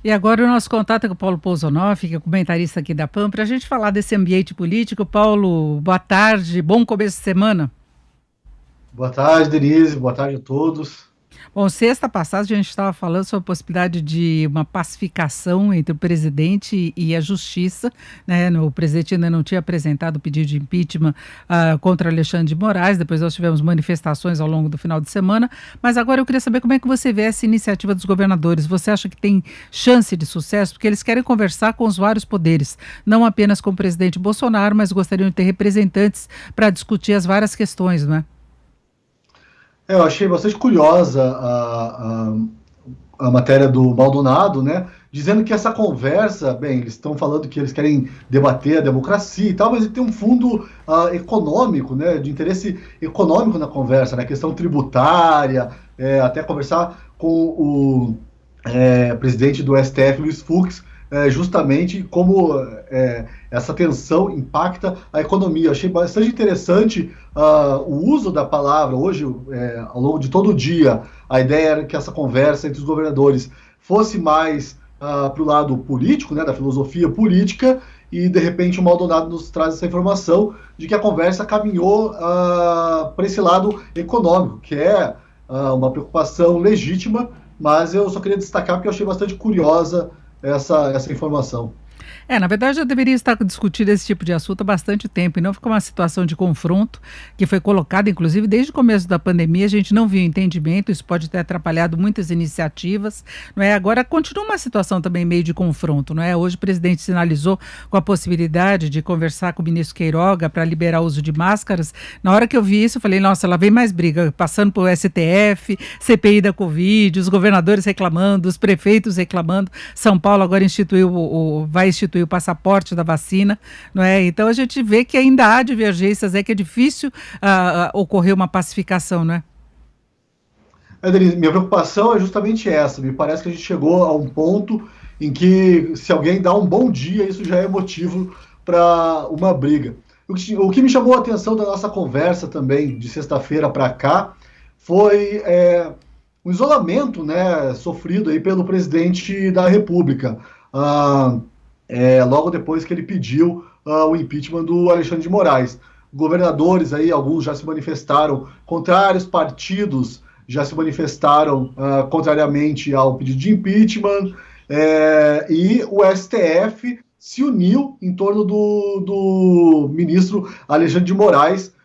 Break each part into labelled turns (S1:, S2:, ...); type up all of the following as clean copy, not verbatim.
S1: E agora o nosso contato é com o Paulo Pousonoff, que é comentarista aqui da PAN, para a gente falar desse ambiente político. Paulo, boa tarde, bom começo de semana.
S2: Boa tarde, Denise. Boa tarde a todos.
S1: Bom, sexta passada a gente estava falando sobre a possibilidade de uma pacificação entre o presidente e a justiça, né? O presidente ainda não tinha apresentado o pedido de impeachment contra Alexandre de Moraes, depois nós tivemos manifestações ao longo do final de semana, mas agora eu queria saber como é que você vê essa iniciativa dos governadores. Você acha que tem chance de sucesso? Porque eles querem conversar com os vários poderes, não apenas com o presidente Bolsonaro, mas gostariam de ter representantes para discutir as várias questões, não é?
S2: Eu achei bastante curiosa a matéria do Maldonado, né? Dizendo que essa conversa, bem, eles estão falando que eles querem debater a democracia e tal, mas ele tem um fundo econômico, né? De interesse econômico na conversa, na questão tributária, até conversar com o presidente do STF, Luiz Fux, justamente como essa tensão impacta a economia. Achei bastante interessante o uso da palavra hoje, ao longo de todo o dia. A ideia era que essa conversa entre os governadores fosse mais para o lado político, né, da filosofia política, e de repente o Maldonado nos traz essa informação de que a conversa caminhou para esse lado econômico, que é uma preocupação legítima, mas eu só queria destacar porque eu achei bastante curiosa essa informação.
S1: Na verdade, eu deveria estar discutindo esse tipo de assunto há bastante tempo, e não ficar uma situação de confronto que foi colocada, inclusive, desde o começo da pandemia, a gente não viu entendimento, isso pode ter atrapalhado muitas iniciativas, não é? Agora continua uma situação também meio de confronto, não é? Hoje o presidente sinalizou com a possibilidade de conversar com o ministro Queiroga para liberar o uso de máscaras. Na hora que eu vi isso, eu falei, nossa, lá vem mais briga, passando pelo STF, CPI da Covid, os governadores reclamando, os prefeitos reclamando. São Paulo agora vai instituir o passaporte da vacina, não é? Então a gente vê que ainda há divergências, que é difícil ocorrer uma pacificação, não é?
S2: Denise, minha preocupação é justamente essa. Me parece que a gente chegou a um ponto em que, se alguém dá um bom dia, isso já é motivo para uma briga. O que me chamou a atenção da nossa conversa também, de sexta-feira para cá, foi o isolamento, né, sofrido aí pelo presidente da República. Logo depois que ele pediu o impeachment do Alexandre de Moraes. Governadores aí, alguns já se manifestaram contrários, partidos já se manifestaram contrariamente ao pedido de impeachment, e o STF se uniu em torno do ministro Alexandre de Moraes.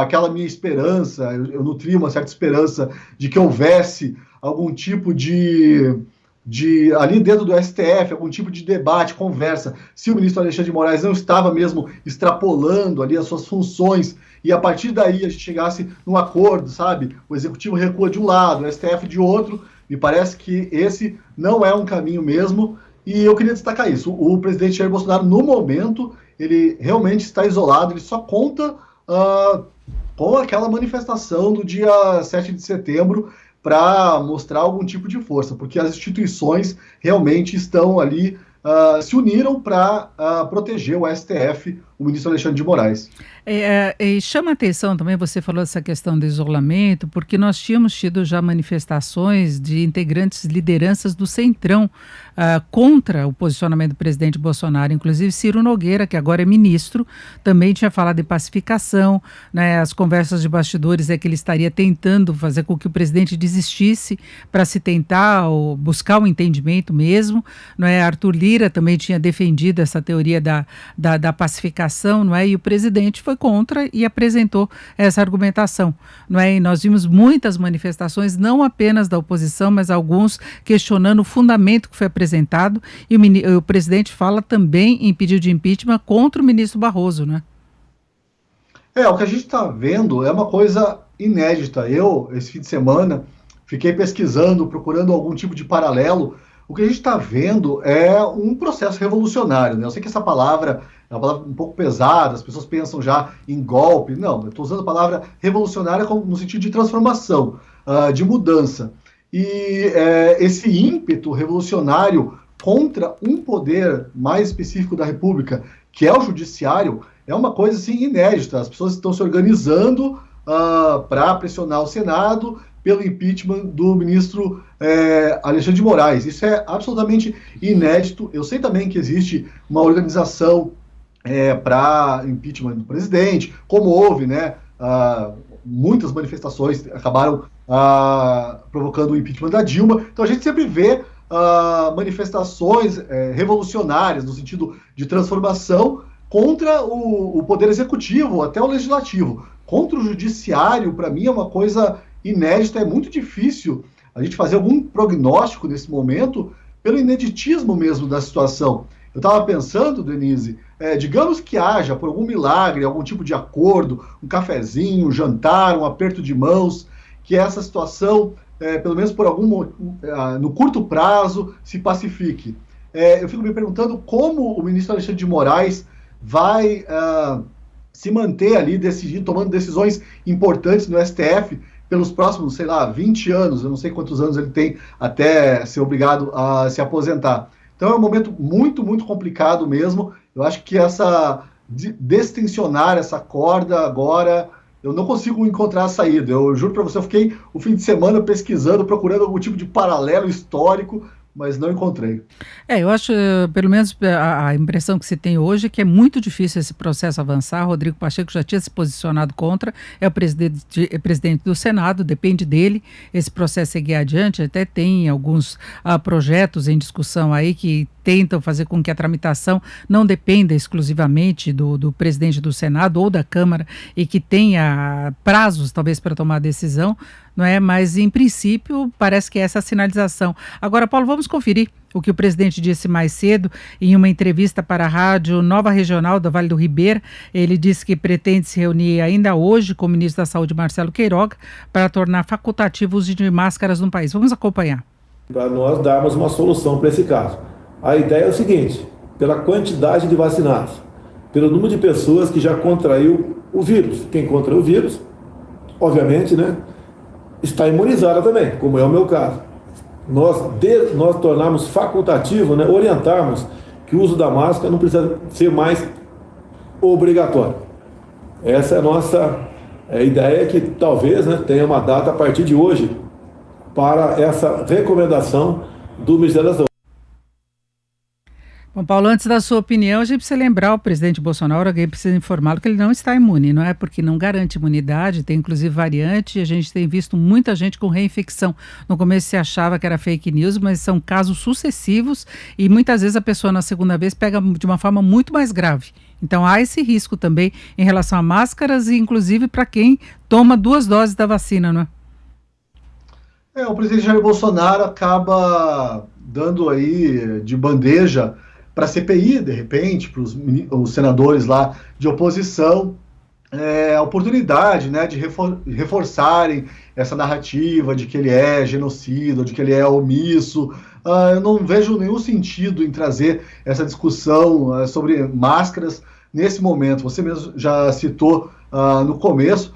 S2: Aquela minha esperança, eu nutria uma certa esperança de que houvesse algum tipo de ali dentro do STF, algum tipo de debate, conversa, se o ministro Alexandre de Moraes não estava mesmo extrapolando ali as suas funções, e a partir daí a gente chegasse num acordo, sabe? O executivo recua de um lado, o STF de outro. Me parece que esse não é um caminho mesmo, e eu queria destacar isso. O presidente Jair Bolsonaro, no momento, ele realmente está isolado, ele só conta com aquela manifestação do dia 7 de setembro para mostrar algum tipo de força, porque as instituições realmente estão ali, se uniram para proteger o STF, o ministro Alexandre de Moraes.
S1: E chama atenção também, você falou dessa questão do isolamento, porque nós tínhamos tido já manifestações de integrantes, lideranças do Centrão contra o posicionamento do presidente Bolsonaro, inclusive Ciro Nogueira, que agora é ministro, também tinha falado em pacificação, né? As conversas de bastidores é que ele estaria tentando fazer com que o presidente desistisse para se tentar ou buscar um entendimento mesmo, não é? Arthur Lira também tinha defendido essa teoria da pacificação, não é? E o presidente foi contra e apresentou essa argumentação, não é? E nós vimos muitas manifestações, não apenas da oposição, mas alguns questionando o fundamento que foi apresentado, e o presidente fala também em pedido de impeachment contra o ministro Barroso, né?
S2: O que a gente está vendo é uma coisa inédita. Eu, esse fim de semana, fiquei pesquisando, procurando algum tipo de paralelo. O que a gente está vendo é um processo revolucionário, né? Eu sei que essa palavra é uma palavra um pouco pesada, as pessoas pensam já em golpe. Não, eu estou usando a palavra revolucionária no sentido de transformação, de mudança. E esse ímpeto revolucionário contra um poder mais específico da República, que é o judiciário, é uma coisa assim inédita. As pessoas estão se organizando para pressionar o Senado, pelo impeachment do ministro Alexandre de Moraes. Isso é absolutamente inédito. Eu sei também que existe uma organização para impeachment do presidente, como houve, né? Muitas manifestações acabaram provocando o impeachment da Dilma. Então a gente sempre vê manifestações revolucionárias, no sentido de transformação, contra o poder executivo, até o legislativo. Contra o judiciário, para mim, é uma coisa inédita, é muito difícil a gente fazer algum prognóstico nesse momento, pelo ineditismo mesmo da situação. Eu estava pensando, Denise, digamos que haja, por algum milagre, algum tipo de acordo, um cafezinho, um jantar, um aperto de mãos, que essa situação, pelo menos por no curto prazo, se pacifique. Eu fico me perguntando como o ministro Alexandre de Moraes vai se manter ali, tomando decisões importantes no STF pelos próximos, 20 anos, eu não sei quantos anos ele tem até ser obrigado a se aposentar. Então é um momento muito, muito complicado mesmo. Eu acho que destensionar essa corda agora, eu não consigo encontrar a saída. Eu juro para você, eu fiquei o fim de semana pesquisando, procurando algum tipo de paralelo histórico, mas não encontrei.
S1: Eu acho, pelo menos a impressão que se tem hoje é que é muito difícil esse processo avançar. Rodrigo Pacheco já tinha se posicionado contra, é o presidente do Senado, depende dele esse processo seguir adiante. Até tem alguns projetos em discussão aí que tentam fazer com que a tramitação não dependa exclusivamente do presidente do Senado ou da Câmara e que tenha prazos, talvez, para tomar a decisão, não é? Mas, em princípio, parece que é essa a sinalização. Agora, Paulo, vamos conferir o que o presidente disse mais cedo em uma entrevista para a rádio Nova Regional do Vale do Ribeira. Ele disse que pretende se reunir ainda hoje com o ministro da Saúde, Marcelo Queiroga, para tornar facultativo o uso de máscaras no país. Vamos acompanhar.
S3: Para nós darmos uma solução para esse caso. A ideia é o seguinte: pela quantidade de vacinados, pelo número de pessoas que já contraiu o vírus. Quem contraiu o vírus, obviamente, né, está imunizada também, como é o meu caso. Nós tornarmos facultativo, né, orientarmos que o uso da máscara não precisa ser mais obrigatório. Essa é a nossa ideia, que talvez, né, tenha uma data a partir de hoje para essa recomendação do Ministério da Saúde.
S1: Bom, Paulo, antes da sua opinião, a gente precisa lembrar o presidente Bolsonaro, alguém precisa informá-lo que ele não está imune, não é? Porque não garante imunidade, tem inclusive variante, e a gente tem visto muita gente com reinfecção. No começo se achava que era fake news, mas são casos sucessivos e muitas vezes a pessoa na segunda vez pega de uma forma muito mais grave. Então há esse risco também em relação a máscaras e inclusive para quem toma 2 doses da vacina, não é?
S2: O presidente Jair Bolsonaro acaba dando aí de bandeja para a CPI, de repente, para os senadores lá de oposição, a oportunidade, né, de reforçarem essa narrativa de que ele é genocida, de que ele é omisso. Eu não vejo nenhum sentido em trazer essa discussão sobre máscaras nesse momento. Você mesmo já citou no começo,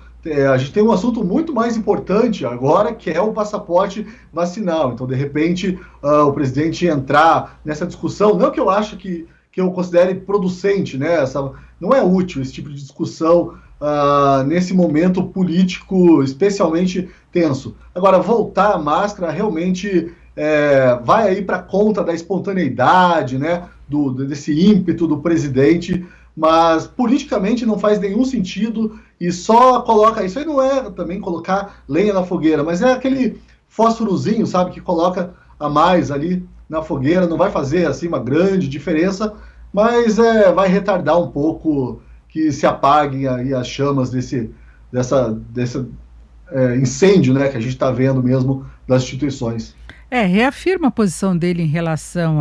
S2: a gente tem um assunto muito mais importante agora, que é o passaporte vacinal. Então, de repente, o presidente entrar nessa discussão, não que eu acho que eu considere producente, né? Não é útil esse tipo de discussão nesse momento político especialmente tenso. Agora, voltar à máscara realmente vai aí para conta da espontaneidade, né? Desse ímpeto do presidente, mas politicamente não faz nenhum sentido e só coloca... Isso aí não é também colocar lenha na fogueira, mas é aquele fósforozinho, sabe, que coloca a mais ali na fogueira, não vai fazer assim uma grande diferença, mas vai retardar um pouco que se apaguem aí as chamas desse incêndio, né, que a gente está vendo mesmo das instituições.
S1: Reafirma a posição dele em relação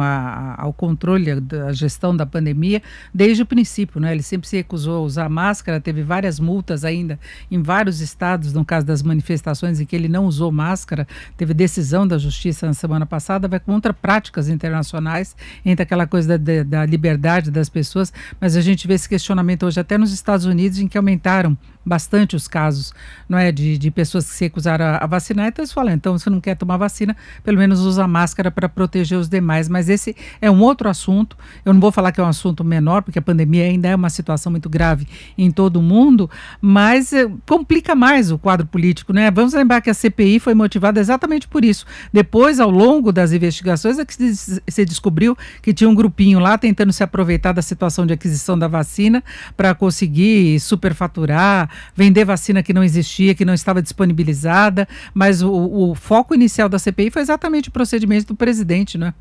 S1: ao controle da gestão da pandemia desde o princípio, né? Ele sempre se recusou a usar máscara, teve várias multas ainda em vários estados, no caso das manifestações em que ele não usou máscara, teve decisão da justiça na semana passada, vai contra práticas internacionais, entre aquela coisa da liberdade das pessoas, mas a gente vê esse questionamento hoje até nos Estados Unidos, em que aumentaram bastante os casos, não é, de pessoas que se recusaram a vacinar, então eles falam, então se não quer tomar vacina, pelo menos usa máscara para proteger os demais, mas esse é um outro assunto, eu não vou falar que é um assunto menor, porque a pandemia ainda é uma situação muito grave em todo o mundo, mas complica mais o quadro político, né? Vamos lembrar que a CPI foi motivada exatamente por isso. Depois, ao longo das investigações, é que se descobriu que tinha um grupinho lá tentando se aproveitar da situação de aquisição da vacina para conseguir superfaturar, vender vacina que não existia, que não estava disponibilizada, mas o foco inicial da CPI foi exatamente o procedimento do presidente, né?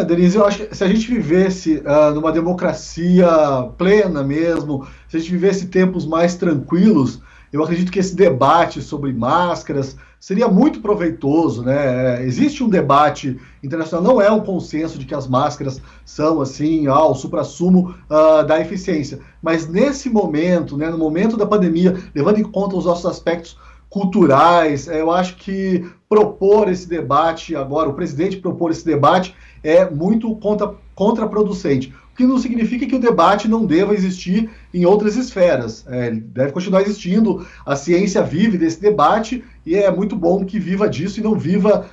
S2: Denise, eu acho que se a gente vivesse numa democracia plena mesmo, se a gente vivesse tempos mais tranquilos, eu acredito que esse debate sobre máscaras seria muito proveitoso, né? Existe um debate internacional, não é um consenso de que as máscaras são, assim, o suprassumo da eficiência. Mas nesse momento, né, no momento da pandemia, levando em conta os nossos aspectos culturais, eu acho que propor esse debate agora, o presidente propor esse debate é muito contraproducente. O que não significa que o debate não deva existir em outras esferas. Ele deve continuar existindo, a ciência vive desse debate e é muito bom que viva disso e não viva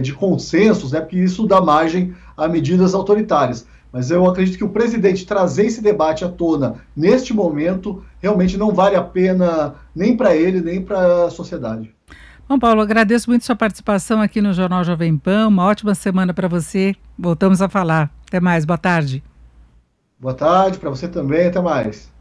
S2: de consensos, né, porque isso dá margem a medidas autoritárias. Mas eu acredito que o presidente trazer esse debate à tona neste momento realmente não vale a pena nem para ele, nem para a sociedade.
S1: Bom, Paulo, agradeço muito sua participação aqui no Jornal Jovem Pan. Uma ótima semana para você. Voltamos a falar. Até mais. Boa tarde.
S2: Boa tarde para você também. Até mais.